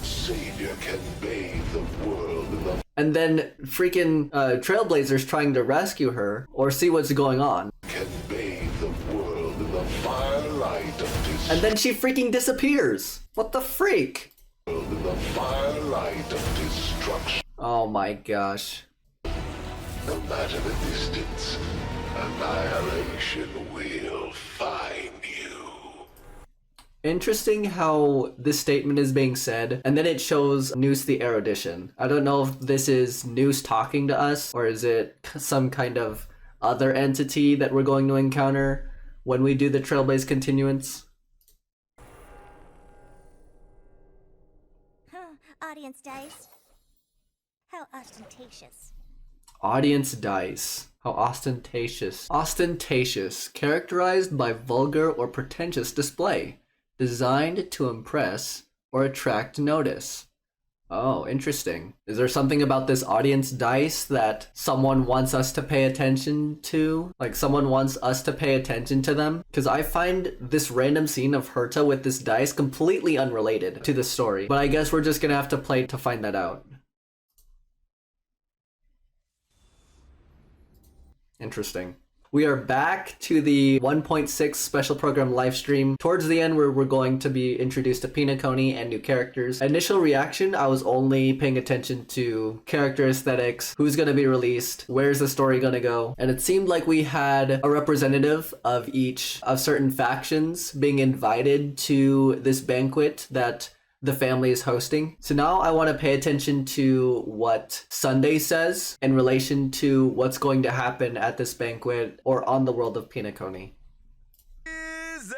S8: Savior can bathe the world in the
S1: And then freaking Trailblazers trying to rescue her or see what's going on.
S8: can bathe the world in the firelight of destruction.
S1: And then she freaking disappears. What the freak?
S8: In the firelight of destruction.
S1: Oh my gosh.
S8: No matter the distance, annihilation will find you.
S1: Interesting how this statement is being said, and then it shows Noose the Erudition. I don't know if this is Noose talking to us, or is it some kind of other entity that we're going to encounter when we do the Trailblaze continuance.
S5: Audience dice. How ostentatious.
S1: Audience dice. How ostentatious. Ostentatious. Characterized by vulgar or pretentious display. Designed to impress or attract notice. Oh, interesting. Is there something about this audience dice that someone wants us to pay attention to? Like someone wants us to pay attention to them? Because I find this random scene of Herta with this dice completely unrelated to the story. But I guess we're just gonna have to play to find that out. Interesting. We are back to the 1.6 special program live stream. Towards the end, where we're going to be introduced to Penacony and new characters. Initial reaction, I was only paying attention to character aesthetics, who's going to be released, where's the story going to go. And it seemed like we had a representative of each of certain factions being invited to this banquet that the family is hosting. So now I want to pay attention to what Sunday says in relation to what's going to happen at this banquet or on the world of Penacony.
S2: Ladies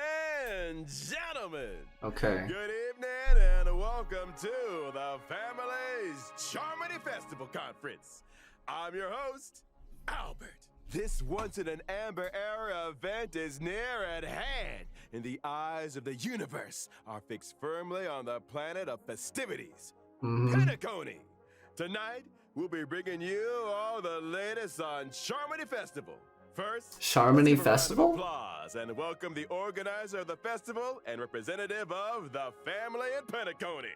S2: and gentlemen.
S1: Okay.
S2: Good evening and welcome to the family's Charmony Festival Conference. I'm your host, Albert. This once-in-an-amber era event is near at hand, and the eyes of the universe are fixed firmly on the planet of festivities, Penacony. Tonight, we'll be bringing you all the latest on Charmony Festival. First,
S1: Charmony
S2: let's give a round of
S1: Festival?
S2: applause and welcome the organizer of the festival and representative of the family in Penacony,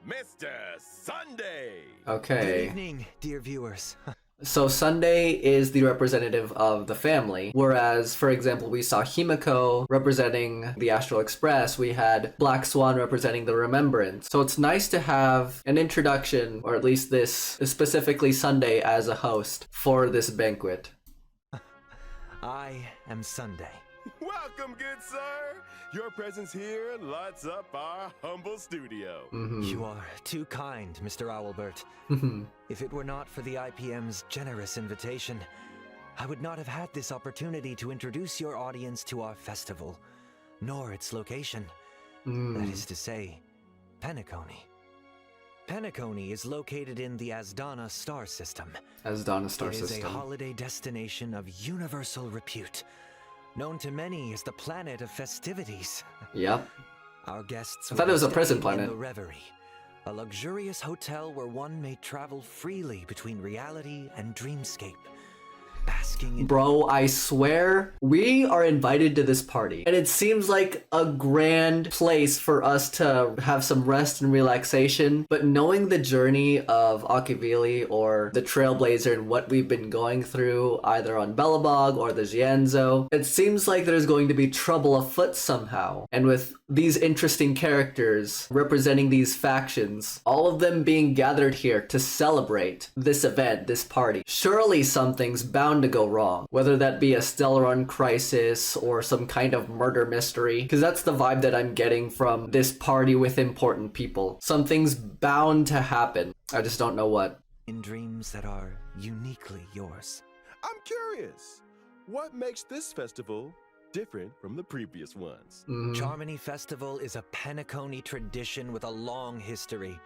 S2: Mr. Sunday.
S9: Good
S1: Okay.
S9: evening, dear viewers.
S1: So Sunday is the representative of the family, whereas, for example, we saw Himiko representing the Astral Express, we had Black Swan representing the Remembrance. So it's nice to have an introduction, or at least this, specifically Sunday as a host for this banquet.
S9: I am Sunday.
S2: Welcome, good sir. Your presence here lights up our humble studio.
S9: You are too kind, Mr. Owlbert. If it were not for the IPM's generous invitation, I would not have had this opportunity to introduce your audience to our festival, nor its location. That is to say, Penacony. Penacony is located in the Asdana star system.
S1: Asdana star
S9: It
S1: system.
S9: is a holiday destination of universal repute, known to many as the planet of festivities.
S1: Yep.
S9: Our guests
S1: I thought it was a prison
S9: staying
S1: planet.
S9: in the Reverie, a luxurious hotel where one may travel freely between reality and dreamscape, basking in...
S1: Bro, I swear, we are invited to this party. And it seems like a grand place for us to have some rest and relaxation. But knowing the journey of Akivili or the Trailblazer and what we've been going through, either on Belobog or the Xianzhou, it seems like there's going to be trouble afoot somehow. And with these interesting characters representing these factions, all of them being gathered here to celebrate this event, this party, surely something's bound to go wrong, whether that be a Stellaron crisis or some kind of murder mystery, because that's the vibe that I'm getting from this party with important people. Something's bound to happen. I just don't know what.
S9: in dreams that are uniquely yours.
S2: I'm curious, what makes this festival different from the previous ones?
S9: Charmony Festival is a Penacony tradition with a long history,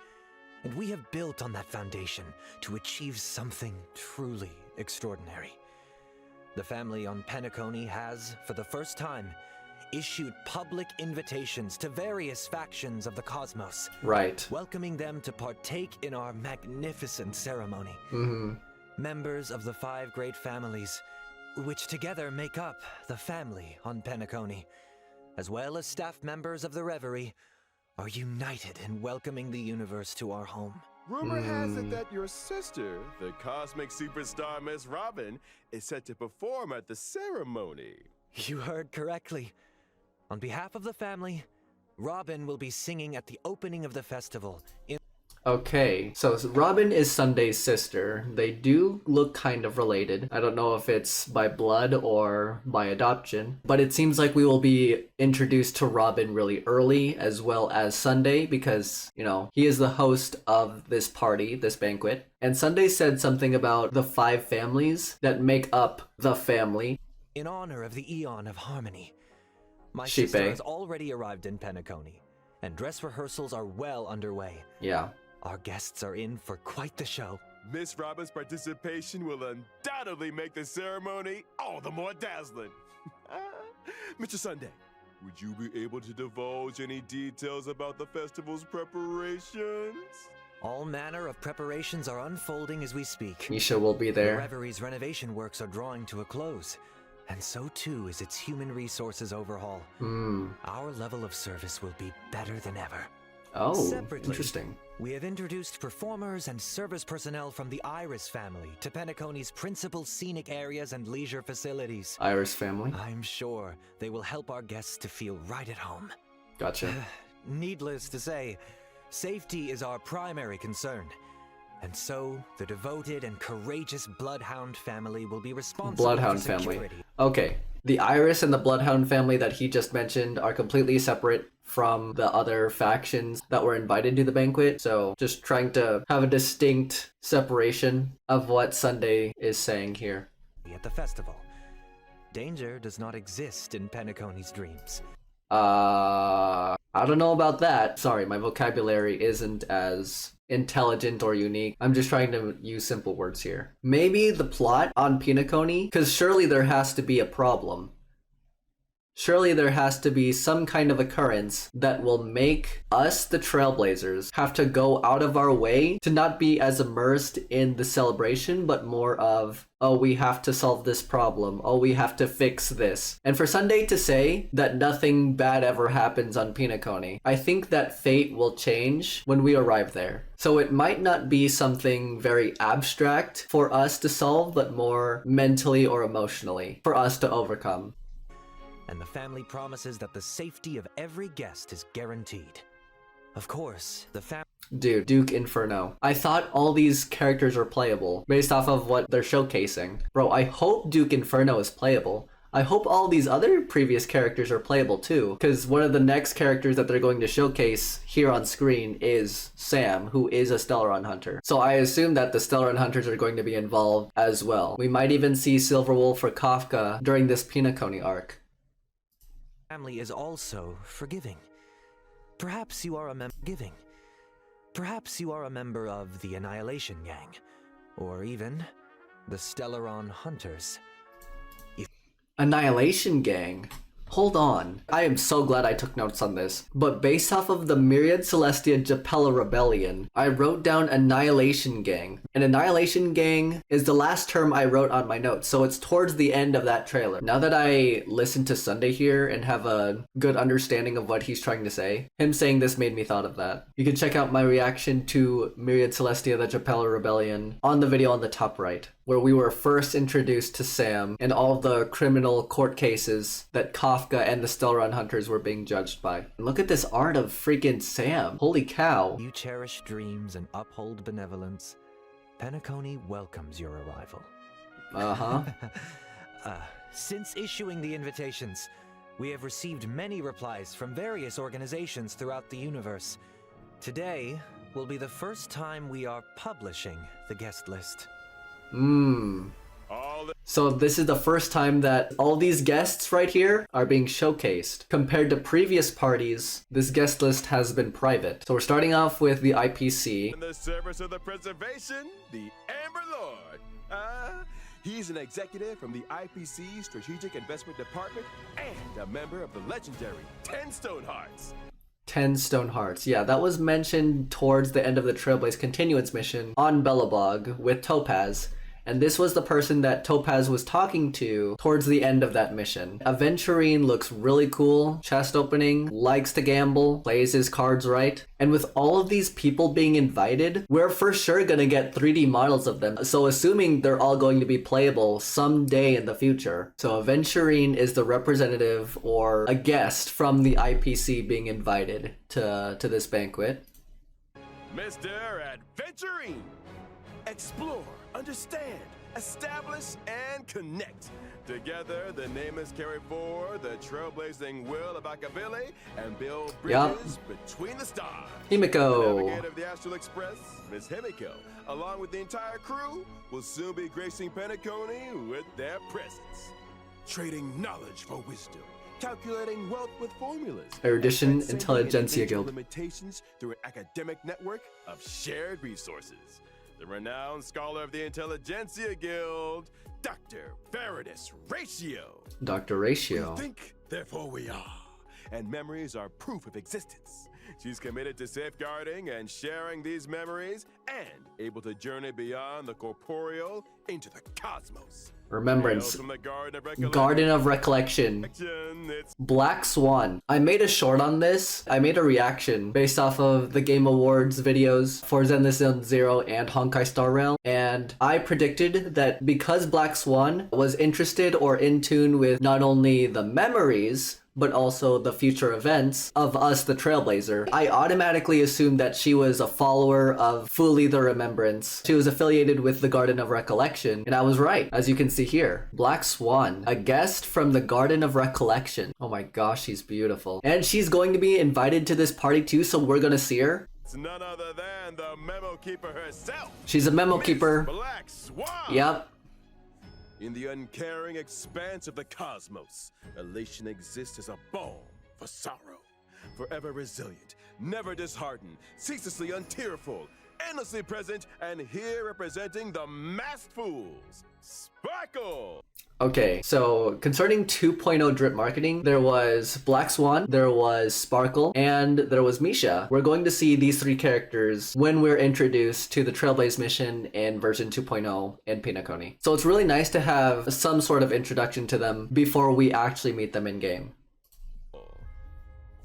S9: and we have built on that foundation to achieve something truly extraordinary. The family on Penacony has, for the first time, issued public invitations to various factions of the cosmos,
S1: Right.
S9: welcoming them to partake in our magnificent ceremony. Members of the 5 great families, which together make up the family on Penacony, as well as staff members of the Reverie, are united in welcoming the universe to our home.
S2: Rumor has it that your sister, the cosmic superstar Miss Robin, is set to perform at the ceremony.
S9: You heard correctly. On behalf of the family, Robin will be singing at the opening of the festival.
S1: Okay, so Robin is Sunday's sister. They do look kind of related. I don't know if it's by blood or by adoption, but it seems like we will be introduced to Robin really early, as well as Sunday, because, you know, he is the host of this party, this banquet. And Sunday said something about the 5 families that make up the family.
S9: In honor of the Eon of Harmony, my
S1: Sheepe.
S9: sister has already arrived in Penacony, and dress rehearsals are well underway.
S1: Yeah.
S9: Our guests are in for quite the show.
S2: Miss Robin's participation will undoubtedly make the ceremony all the more dazzling. Mr. Sunday, would you be able to divulge any details about the festival's preparations?
S9: All manner of preparations are unfolding as we speak.
S1: Misha will be
S9: The
S1: there.
S9: Reverie's renovation works are drawing to a close, and so too is its human resources overhaul. Our level of service will be better than ever.
S1: Oh,
S9: Separately,
S1: interesting.
S9: We have introduced performers and service personnel from the Iris family to Penacony's principal scenic areas and leisure facilities.
S1: Iris family.
S9: I'm sure they will help our guests to feel right at home.
S1: Gotcha.
S9: Needless to say, safety is our primary concern. And so, the devoted and courageous Bloodhound family will be responsible
S1: Bloodhound
S9: for
S1: family.
S9: security.
S1: Okay. The Iris and the Bloodhound family that he just mentioned are completely separate from the other factions that were invited to the banquet. So just trying to have a distinct separation of what Sunday is saying here.
S9: At the festival. Danger does not exist in Penacony's dreams.
S1: I don't know about that. Sorry, my vocabulary isn't as intelligent or unique. I'm just trying to use simple words here. Maybe the plot on Penacony, because surely there has to be a problem. Surely there has to be some kind of occurrence that will make us, the Trailblazers, have to go out of our way to not be as immersed in the celebration, but more of, oh, we have to solve this problem. Oh, we have to fix this. And for Sunday to say that nothing bad ever happens on Penacony, I think that fate will change when we arrive there. So it might not be something very abstract for us to solve, but more mentally or emotionally for us to overcome.
S9: And the family promises that the safety of every guest is guaranteed. Of course, the family...
S1: Dude, Duke Inferno. I thought all these characters were playable based off of what they're showcasing. Bro, I hope Duke Inferno is playable. I hope all these other previous characters are playable too, because one of the next characters that they're going to showcase here on screen is Sam, who is a Stellaron Hunter. So I assume that the Stellaron Hunters are going to be involved as well. We might even see Silverwolf or Kafka during this Penacony arc.
S9: Family is also forgiving. Perhaps you are a member Perhaps you are a member of the Annihilation Gang, or even the Stellaron Hunters.
S1: Annihilation Gang? Hold on. I am so glad I took notes on this. But based off of the Myriad Celestia Japella Rebellion, I wrote down Annihilation Gang. And Annihilation Gang is the last term I wrote on my notes, so it's towards the end of that trailer. Now that I listened to Sunday here and have a good understanding of what he's trying to say, him saying this made me thought of that. You can check out my reaction to Myriad Celestia the Japella Rebellion on the video on the top right, where we were first introduced to Sam and all the criminal court cases that Kafka and the Stellaron Hunters were being judged by. And look at this art of freaking Sam. Holy cow.
S9: You cherish dreams and uphold benevolence. Penacony welcomes your arrival.
S1: Uh-huh.
S9: Since issuing the invitations, we have received many replies from various organizations throughout the universe. Today will be the first time we are publishing the guest list.
S1: So this is the first time that all these guests right here are being showcased. Compared to previous parties, this guest list has been private. So we're starting off with the IPC.
S2: In the service of the preservation, the Amber Lord. He's an executive from the IPC Strategic Investment Department and a member of the legendary 10 Stone Hearts.
S1: 10 Stone Hearts. Yeah, that was mentioned towards the end of the Trailblaze Continuance mission on Belobog with Topaz. And this was the person that Topaz was talking to towards the end of that mission. Aventurine looks really cool, chest opening, likes to gamble, plays his cards right. And with all of these people being invited, we're for sure gonna get 3D models of them. So assuming they're all going to be playable someday in the future. So Aventurine is the representative or a guest from the IPC being invited to this banquet.
S2: Mr. Adventurine! Explore, understand, establish, and connect. Together, the name is carried forward the trailblazing will of Akavili and build bridges between the stars.
S1: Himiko.
S2: The navigator of the Astral Express, Miss Himiko, along with the entire crew, will soon be gracing Penacony with their presence. Trading knowledge for wisdom. Calculating wealth with formulas.
S1: Erudition Intelligentsia Guild.
S2: Limitations through an academic network of shared resources. The renowned scholar of the Intelligentsia Guild, Dr. Veritas Ratio.
S1: Dr. Ratio.
S2: We think, therefore we are. And memories are proof of existence. She's committed to safeguarding and sharing these memories and able to journey beyond the corporeal into the cosmos.
S1: Remembrance.
S2: From the
S1: Garden of Recollection. Black Swan. I made a short on this. I made a reaction based off of the Game Awards videos for Zenless Zone Zero and Honkai Star Rail. And I predicted that because Black Swan was interested or in tune with not only the memories, but also the future events of us, the Trailblazer, I automatically assumed that she was a follower of Fully the Remembrance. She was affiliated with the Garden of Recollection, and I was right, as you can see here. Black Swan, a guest from the Garden of Recollection. Oh my gosh, she's beautiful. And she's going to be invited to this party too, so we're gonna see her.
S2: It's none other than the Memo Keeper herself.
S1: She's a Memo Keeper.
S2: Black Swan.
S1: Yep.
S2: In the uncaring expanse of the cosmos, elation exists as a balm for sorrow. Forever resilient, never disheartened, ceaselessly untearful, endlessly present, and here representing the masked fools, Sparkle!
S1: Okay, so concerning 2.0 drip marketing, there was Black Swan, there was Sparkle, and there was Misha. We're going to see these three characters when we're introduced to the Trailblaze mission in version 2.0 in Penacony. So it's really nice to have some sort of introduction to them before we actually meet them in game.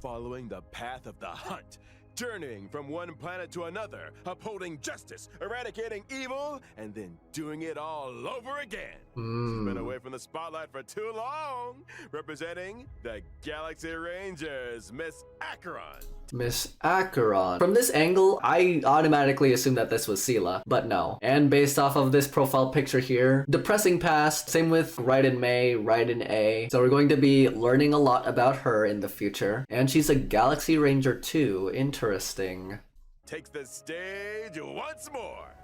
S2: Following the path of the hunt, journeying from one planet to another, upholding justice, eradicating evil, and then doing it all over again. She's been away from the spotlight for too long, representing the Galaxy Rangers, Miss Acheron.
S1: Miss Acheron. From this angle, I automatically assumed that this was Sela, but no. And based off of this profile picture here, depressing past, same with Ruan Mei, Ruan A. So we're going to be learning a lot about her in the future. And she's a Galaxy Ranger too. Interesting.
S2: Takes the stage once more.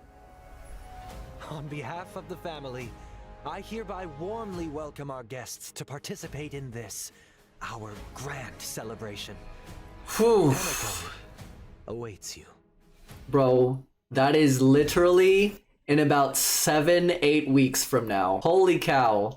S9: On behalf of the family, I hereby warmly welcome our guests to participate in this, our grand celebration.
S1: Whew.
S9: Penacony awaits you.
S1: Bro, that is literally in about 7-8 weeks from now. Holy cow.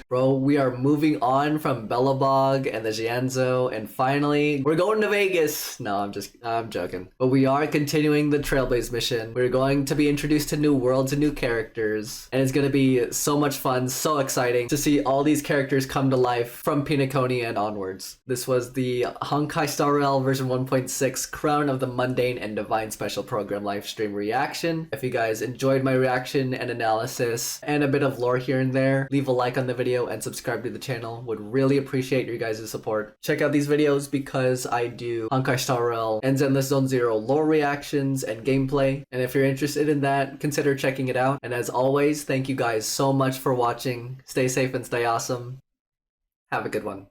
S1: Bro, we are moving on from Bellabog and the Jianzhou, and finally, we're going to Vegas. No, I'm joking. But we are continuing the Trailblaze mission. We're going to be introduced to new worlds and new characters, and it's gonna be so much fun, so exciting to see all these characters come to life from Penacony and onwards. This was the Honkai starrail version 1.6 Crown of the Mundane and Divine Special Program livestream reaction. If you guys enjoyed my reaction and analysis and a bit of lore here and there, leave a like on the video and subscribe to the channel. Would really appreciate your guys' support. Check out these videos because I do Honkai starrail and Zenless Zone Zero lore reactions and gameplay, and if you're interested in that, consider checking it out. And as always, thank you guys so much for watching. Stay safe and stay awesome. Have a good one.